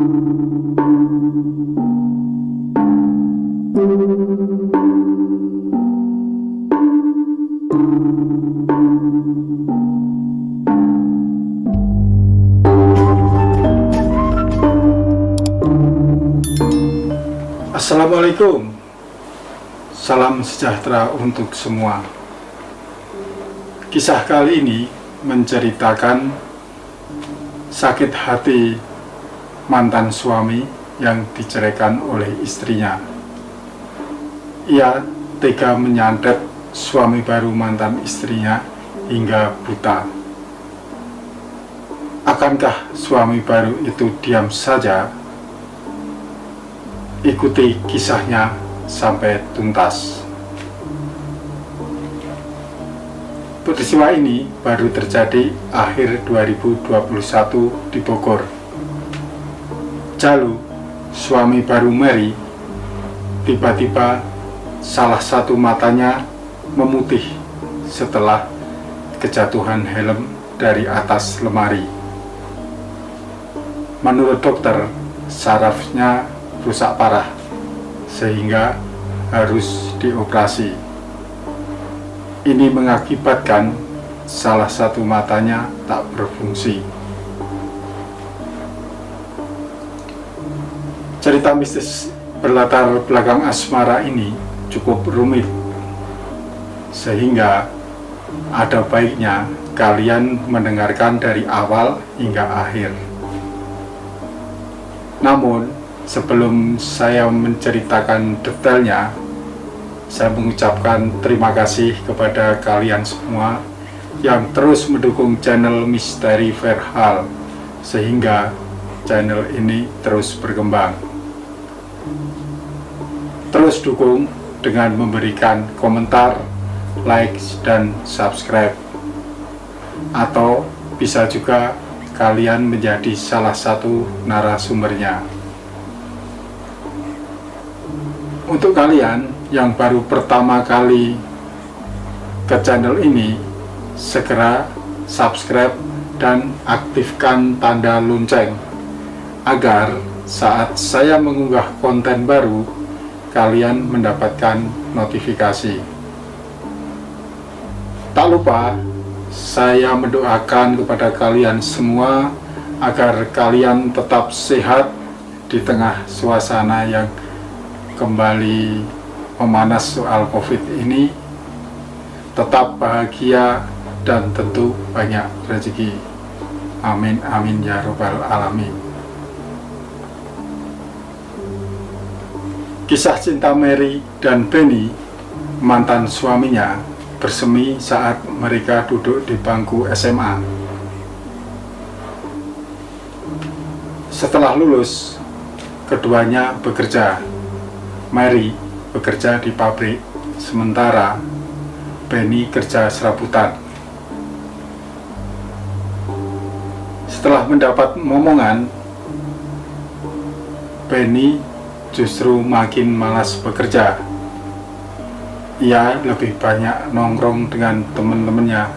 Assalamualaikum, salam sejahtera untuk semua. Kisah kali ini menceritakan sakit hati mantan suami yang diceraikan oleh istrinya. Ia tega menyantet suami baru mantan istrinya hingga buta. Akankah suami baru itu diam saja? Ikuti kisahnya sampai tuntas. Peristiwa ini baru terjadi akhir 2021 di Bogor. Jalu, suami baru Mary, tiba-tiba salah satu matanya memutih setelah kejatuhan helm dari atas lemari. Menurut dokter, sarafnya rusak parah sehingga harus dioperasi. Ini mengakibatkan salah satu matanya tak berfungsi. Cerita mistis berlatar belakang asmara ini cukup rumit, sehingga ada baiknya kalian mendengarkan dari awal hingga akhir. Namun sebelum saya menceritakan detailnya, saya mengucapkan terima kasih kepada kalian semua yang terus mendukung channel Misteri Verhal, sehingga channel ini terus berkembang. Terus dukung dengan memberikan komentar, like, dan subscribe. Atau bisa juga kalian menjadi salah satu narasumbernya. Untuk kalian yang baru pertama kali ke channel ini, segera subscribe dan aktifkan tanda lonceng agar saat saya mengunggah konten baru, kalian mendapatkan notifikasi. Tak lupa, saya mendoakan kepada kalian semua agar kalian tetap sehat di tengah suasana yang kembali memanas soal COVID ini, tetap bahagia dan tentu banyak rezeki. Amin amin ya robbal alamin. Kisah cinta Mary dan Benny, mantan suaminya, bersemi saat mereka duduk di bangku SMA. Setelah lulus, keduanya bekerja. Mary bekerja di pabrik, sementara Benny kerja serabutan. Setelah mendapat momongan, Benny justru makin malas bekerja. Ia lebih banyak nongkrong dengan teman-temannya,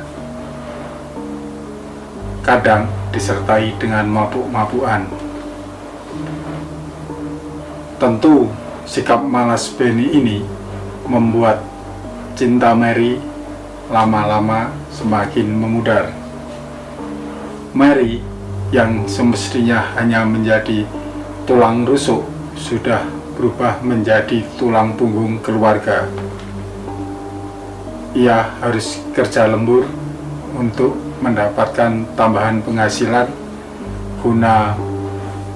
kadang disertai dengan mabuk-mabukan. Tentu sikap malas Benny ini membuat cinta Mary lama-lama semakin memudar. Mary yang semestinya hanya menjadi tulang rusuk sudah berubah menjadi tulang punggung keluarga. Ia harus kerja lembur untuk mendapatkan tambahan penghasilan guna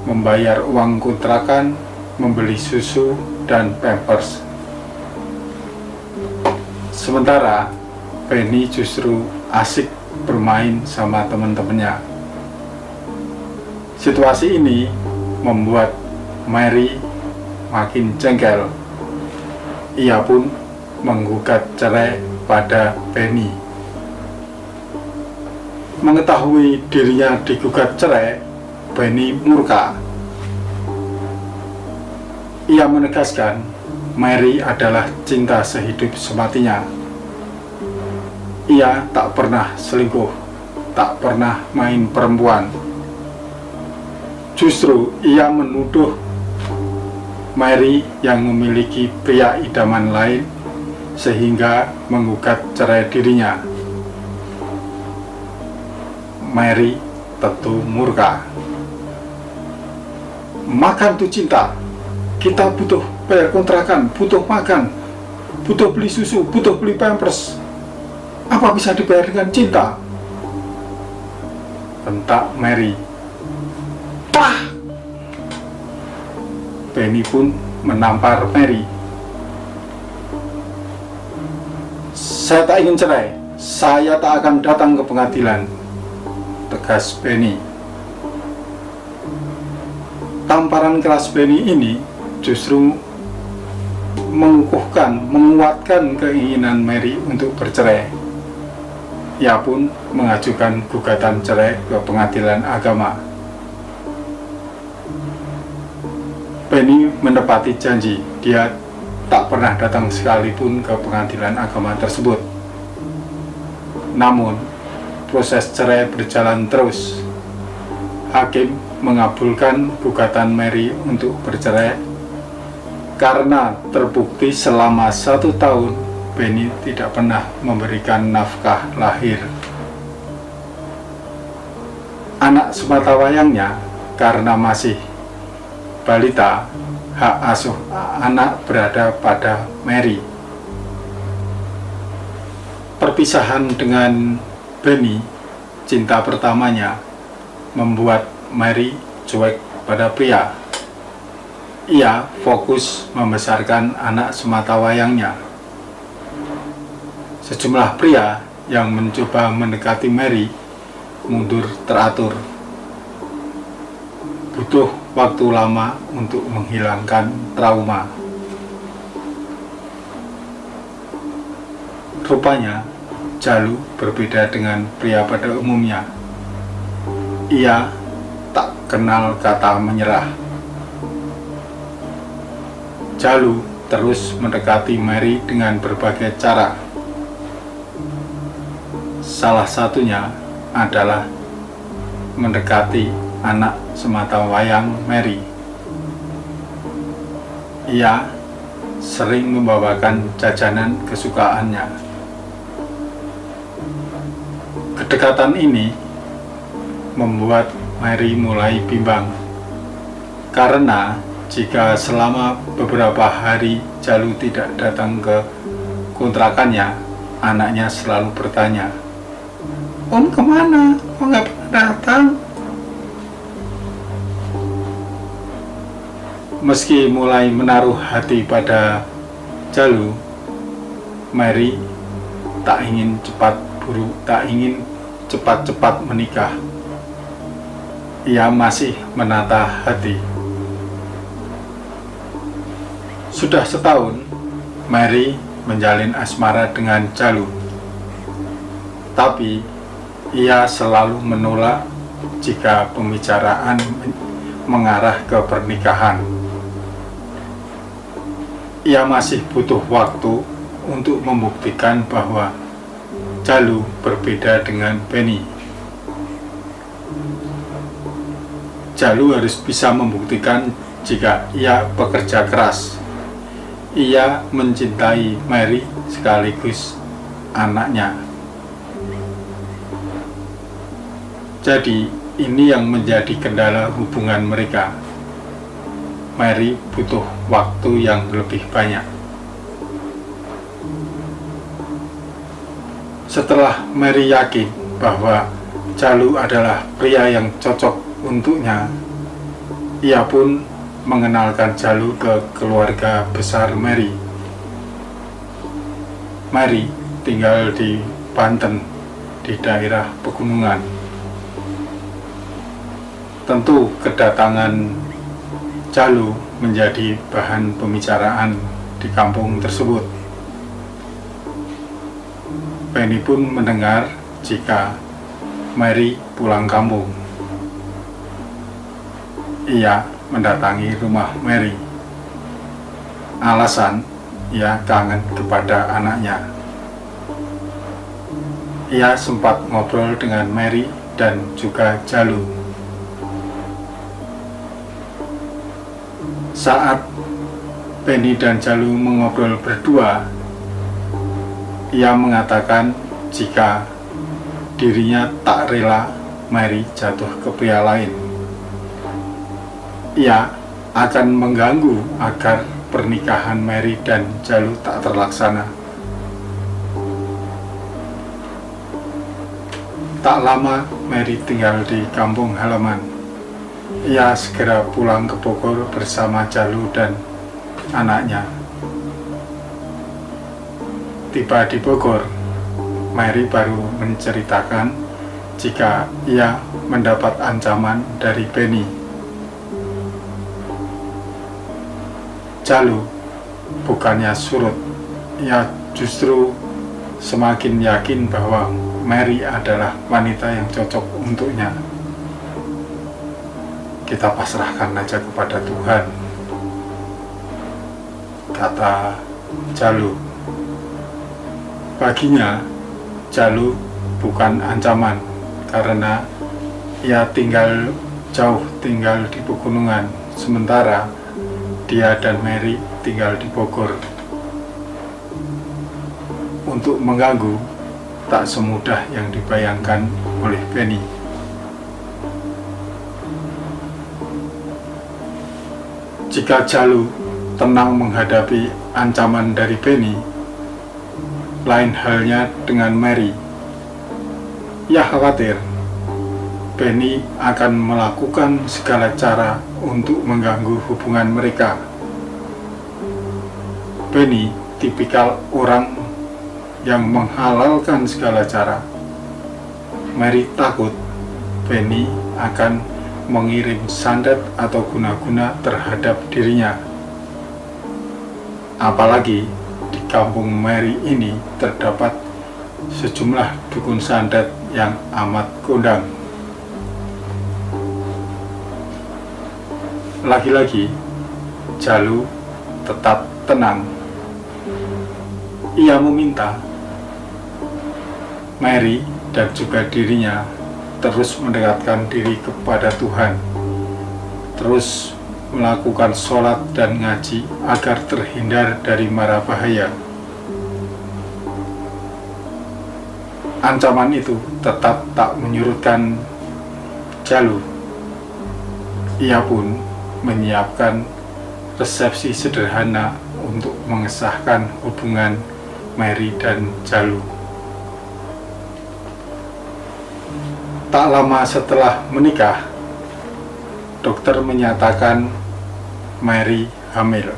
membayar uang kontrakan, membeli susu dan pampers. Sementara Benny justru asik bermain sama teman-temannya. Situasi ini membuat Mary makin jengkel. Ia pun menggugat cerai pada Benny. Mengetahui dirinya digugat cerai, Benny murka. Ia menegaskan Mary adalah cinta sehidup sematinya. Ia tak pernah selingkuh, tak pernah main perempuan. Justru ia menuduh Mary yang memiliki pria idaman lain sehingga menggugat cerai dirinya. Mary tentu murka. Makan tuh cinta, kita butuh bayar kontrakan, butuh makan, butuh beli susu, butuh beli pampers. Apa bisa dibayar dengan cinta? Bentak Mary. Pah! Benny pun menampar Mary. Saya tak ingin cerai, saya tak akan datang ke pengadilan, tegas Benny. Tamparan keras Benny ini justru menguatkan keinginan Mary untuk bercerai. Ia pun mengajukan gugatan cerai ke pengadilan agama. Benny menepati janji, dia tak pernah datang sekalipun ke pengadilan agama tersebut. Namun, proses cerai berjalan terus. Hakim mengabulkan gugatan Mary untuk bercerai karena terbukti selama 1 tahun Benny tidak pernah memberikan nafkah lahir. Anak sematawayangnya karena masih balita, hak asuh anak berada pada Mary. Perpisahan dengan Benny, cinta pertamanya, membuat Mary cuek pada pria. Ia fokus membesarkan anak sematawayangnya. Sejumlah pria yang mencoba mendekati Mary mundur teratur. Butuh waktu lama untuk menghilangkan trauma. Rupanya, Jalu berbeda dengan pria pada umumnya. Ia tak kenal kata menyerah. Jalu terus mendekati Mary dengan berbagai cara. Salah satunya adalah mendekati anak sematawayang Mary. Ia sering membawakan jajanan kesukaannya. Kedekatan ini membuat Mary mulai bimbang, karena jika selama beberapa hari Jalu tidak datang ke kontrakannya, anaknya selalu bertanya, "Om kemana? Kok nggak pernah datang?" Meski mulai menaruh hati pada Jalu, Mary tak ingin cepat-cepat menikah. Ia masih menata hati. Sudah setahun, Mary menjalin asmara dengan Jalu. Tapi, ia selalu menolak jika pembicaraan mengarah ke pernikahan. Ia masih butuh waktu untuk membuktikan bahwa Jalu berbeda dengan Benny. Jalu harus bisa membuktikan jika ia bekerja keras. Ia mencintai Mary sekaligus anaknya. Jadi, ini yang menjadi kendala hubungan mereka. Mary butuh waktu yang lebih banyak. Setelah Mary yakin bahwa Jalu adalah pria yang cocok untuknya, ia pun mengenalkan Jalu ke keluarga besar Mary. Mary tinggal di Banten, di daerah pegunungan. Tentu kedatangan Jalu menjadi bahan pembicaraan di kampung tersebut. Benny pun mendengar jika Mary pulang kampung. Ia mendatangi rumah Mary. Alasan, ia kangen kepada anaknya. Ia sempat ngobrol dengan Mary dan juga Jalu. Saat Penny dan Jalu mengobrol berdua, ia mengatakan jika dirinya tak rela Mary jatuh ke pria lain. Ia akan mengganggu agar pernikahan Mary dan Jalu tak terlaksana. Tak lama Mary tinggal di kampung halaman. Ia segera pulang ke Bogor bersama Jalu dan anaknya. Tiba di Bogor, Mary baru menceritakan jika ia mendapat ancaman dari Penny. Jalu bukannya surut, ia justru semakin yakin bahwa Mary adalah wanita yang cocok untuknya. Kita pasrahkan aja kepada Tuhan, kata Jalu. Baginya, Jalu bukan ancaman karena ia tinggal di pegunungan, sementara dia dan Mary tinggal di Bogor. Untuk mengganggu tak semudah yang dibayangkan oleh Penny. Jika Jalu tenang menghadapi ancaman dari Penny, lain halnya dengan Mary. Ia khawatir Penny akan melakukan segala cara untuk mengganggu hubungan mereka. Penny tipikal orang yang menghalalkan segala cara. Mary takut Penny akan mengirim santet atau guna-guna terhadap dirinya. Apalagi di kampung Mary ini terdapat sejumlah dukun santet yang amat kondang. Lagi-lagi, Jalu tetap tenang. Ia meminta Mary dan juga dirinya terus mendekatkan diri kepada Tuhan, terus melakukan sholat dan ngaji agar terhindar dari mara bahaya. Ancaman itu tetap tak menyurutkan Jalu. Ia pun menyiapkan resepsi sederhana untuk mengesahkan hubungan Mary dan Jalu. Tak lama setelah menikah, dokter menyatakan Mary hamil.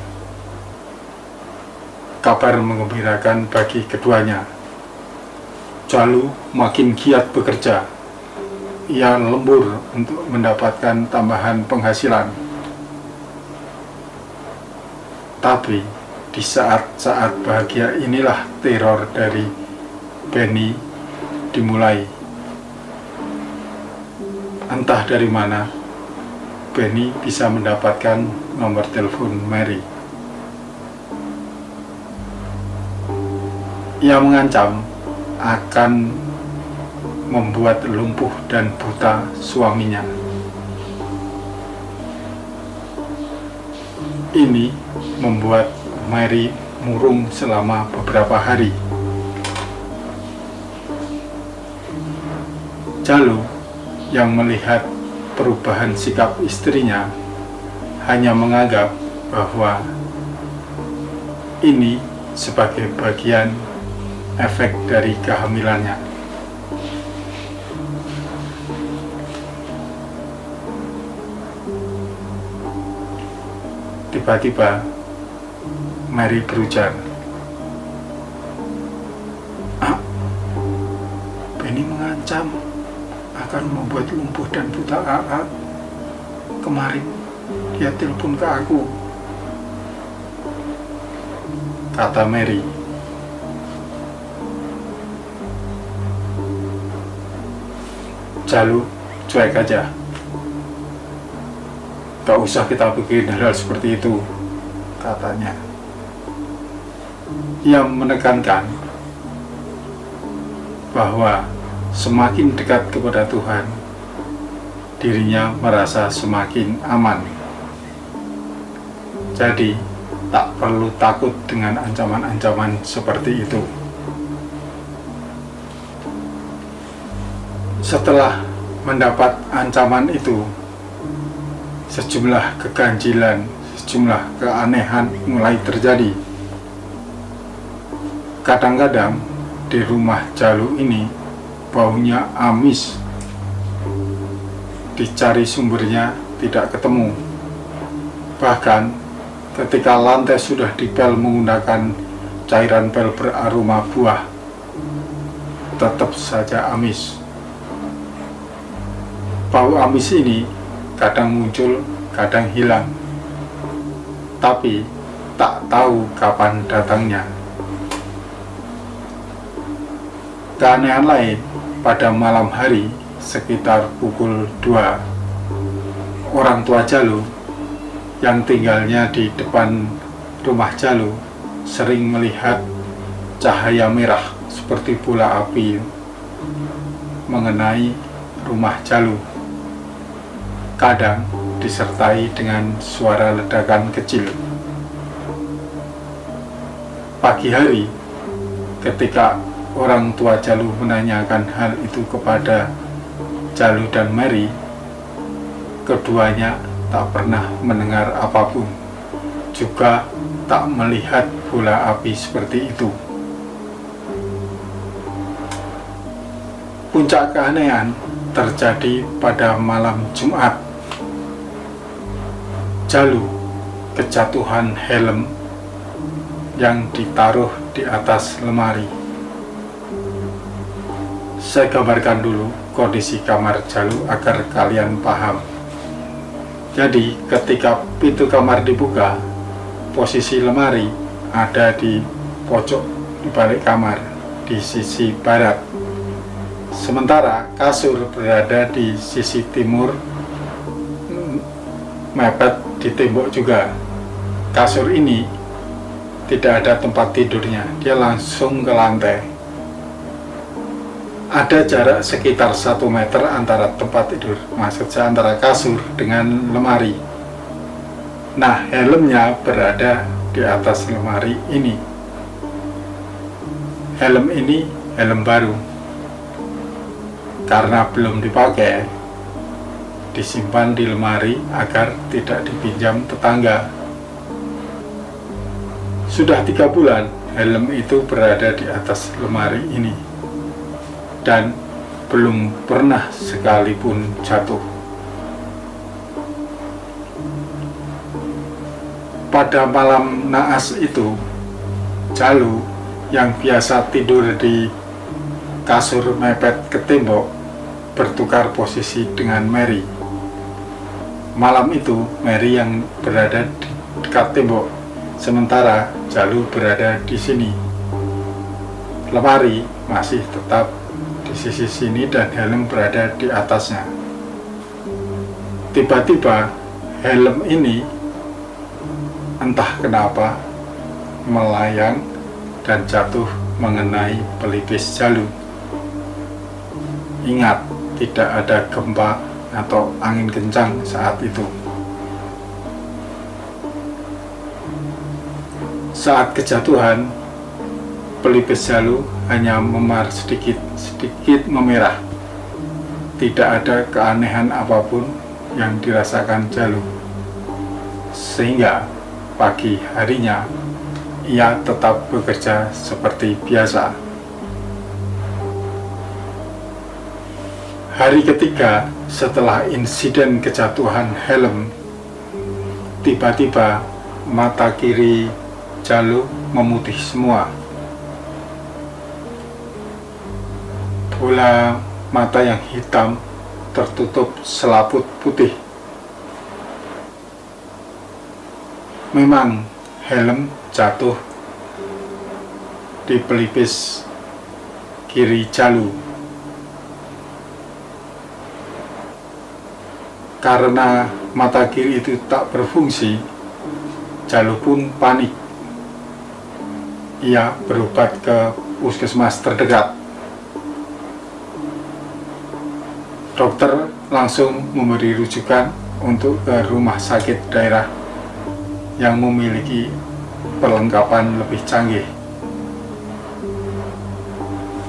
Kabar menggembirakan bagi keduanya. Jalu makin giat bekerja. Ia lembur untuk mendapatkan tambahan penghasilan. Tapi di saat-saat bahagia inilah teror dari Penny dimulai. Entah dari mana Penny bisa mendapatkan nomor telepon Mary. Ia mengancam akan membuat lumpuh dan buta suaminya. Ini membuat Mary murung selama beberapa hari. Jalu yang melihat perubahan sikap istrinya hanya menganggap bahwa ini sebagai bagian efek dari kehamilannya. Tiba-tiba Mary berujar, Penny mengancam akan membuat lumpuh dan buta AA. Kemarin dia telepon ke aku, kata Mary. Jalu cuek aja. Gak usah kita bikin hal seperti itu, katanya. Ia menekankan bahwa semakin dekat kepada Tuhan, dirinya merasa semakin aman. Jadi, tak perlu takut dengan ancaman-ancaman seperti itu. Setelah mendapat ancaman itu, sejumlah keganjilan, sejumlah keanehan mulai terjadi. Kadang-kadang di rumah Jalu ini baunya amis, dicari sumbernya tidak ketemu. Bahkan ketika lantai sudah dipel menggunakan cairan pel beraroma buah, tetap saja amis. Bau amis ini kadang muncul, kadang hilang, tapi tak tahu kapan datangnya. Keanehan lain, pada malam hari sekitar pukul 2, orang tua Jalu yang tinggalnya di depan rumah Jalu sering melihat cahaya merah seperti bola api mengenai rumah Jalu. Kadang disertai dengan suara ledakan kecil. Pagi hari, ketika orang tua Jalu menanyakan hal itu kepada Jalu dan Mary, keduanya tak pernah mendengar apapun, juga tak melihat bola api seperti itu. Puncak keanehan terjadi pada malam Jumat. Jalu kejatuhan helm yang ditaruh di atas lemari. Saya gambarkan dulu kondisi kamar Jalu agar kalian paham. Jadi ketika pintu kamar dibuka, posisi lemari ada di pojok di balik kamar di sisi barat. Sementara kasur berada di sisi timur, mepet di tembok juga. Kasur ini tidak ada tempat tidurnya, dia langsung ke lantai. Ada jarak sekitar 1 meter antara tempat tidur, maksud saya antara kasur dengan lemari. Nah, helmnya berada di atas lemari ini. Helm ini helm baru, karena belum dipakai, disimpan di lemari agar tidak dipinjam tetangga. Sudah 3 bulan helm itu berada di atas lemari ini dan belum pernah sekalipun jatuh. Pada malam naas itu, Jalu yang biasa tidur di kasur mepet ke tembok bertukar posisi dengan Mary. Malam itu Mary yang berada di dekat tembok, sementara Jalu berada di sini. Lemari masih tetap di sisi sini dan helm berada di atasnya. Tiba-tiba helm ini entah kenapa melayang dan jatuh mengenai pelipis Jalu. Ingat, tidak ada gempa atau angin kencang saat itu. Saat kejatuhan, pelipis Jalu hanya memar sedikit memerah. Tidak ada keanehan apapun yang dirasakan Jalu, sehingga pagi harinya ia tetap bekerja seperti biasa. Hari ketiga setelah insiden kejatuhan helm, tiba-tiba mata kiri Jalu memutih semua. Bola mata yang hitam tertutup selaput putih. Memang helm jatuh di pelipis kiri Jalu. Karena mata kiri itu tak berfungsi, Jalu pun panik. Ia berobat ke puskesmas terdekat. Dokter langsung memberi rujukan untuk ke rumah sakit daerah yang memiliki perlengkapan lebih canggih.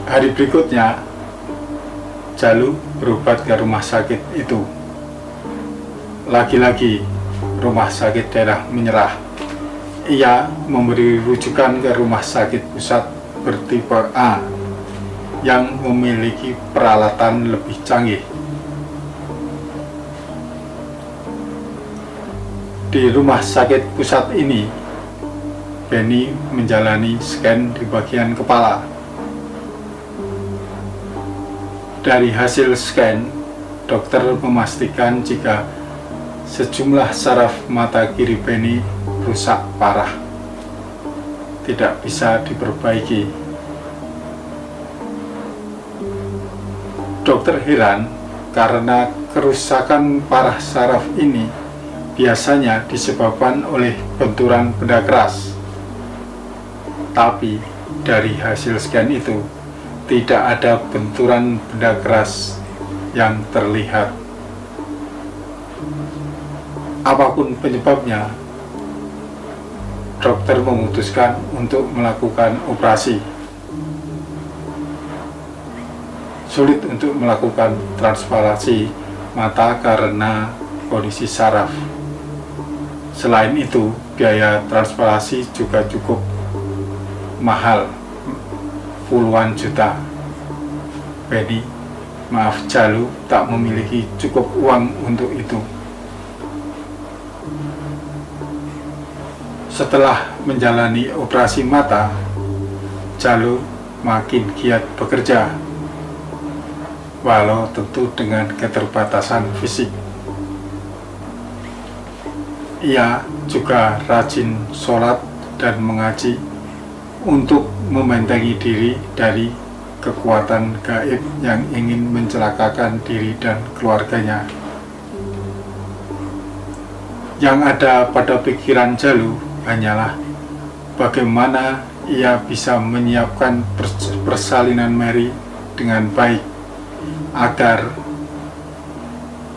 Hari berikutnya, Jalu berobat ke rumah sakit itu. Lagi-lagi, rumah sakit daerah menyerah. Ia memberi rujukan ke rumah sakit pusat bertipe A yang memiliki peralatan lebih canggih. Di rumah sakit pusat ini, Benny menjalani scan di bagian kepala. Dari hasil scan, dokter memastikan jika sejumlah saraf mata kiri Benny rusak parah, tidak bisa diperbaiki. Dokter heran karena kerusakan parah saraf ini biasanya disebabkan oleh benturan benda keras. Tapi dari hasil scan itu tidak ada benturan benda keras yang terlihat. Apapun penyebabnya, dokter memutuskan untuk melakukan operasi. Sulit untuk melakukan transplantasi mata karena kondisi saraf. Selain itu, biaya transplantasi juga cukup mahal, puluhan juta. Jalu tak memiliki cukup uang untuk itu. Setelah menjalani operasi mata, Jalu makin giat bekerja, walau tentu dengan keterbatasan fisik. Ia juga rajin sholat dan mengaji untuk membentengi diri dari kekuatan gaib yang ingin mencelakakan diri dan keluarganya. Yang ada pada pikiran Jalu hanyalah bagaimana ia bisa menyiapkan persalinan Mary dengan baik agar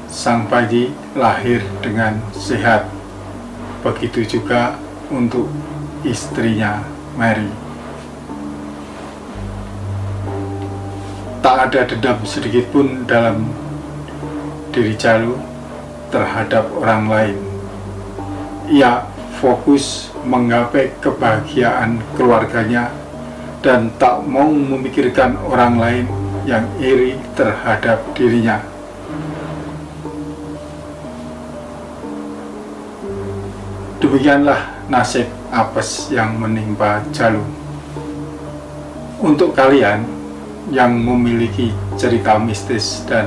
sang bayi lahir dengan sehat. Begitu juga untuk istrinya Mary. Tak ada dendam sedikit pun dalam diri Jalu terhadap orang lain. Ia fokus menggapai kebahagiaan keluarganya dan tak mau memikirkan orang lain yang iri terhadap dirinya. Demikianlah nasib apes yang menimpa Jalu. Untuk kalian yang memiliki cerita mistis dan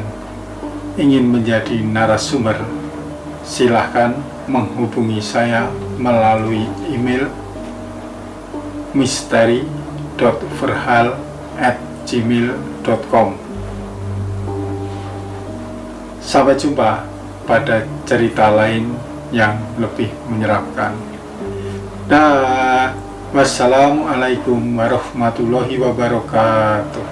ingin menjadi narasumber, silahkan menghubungi saya melalui email misteri.verhal@gmail.com. Sampai jumpa pada cerita lain yang lebih menyeramkan. Wassalamualaikum warahmatullahi wabarakatuh.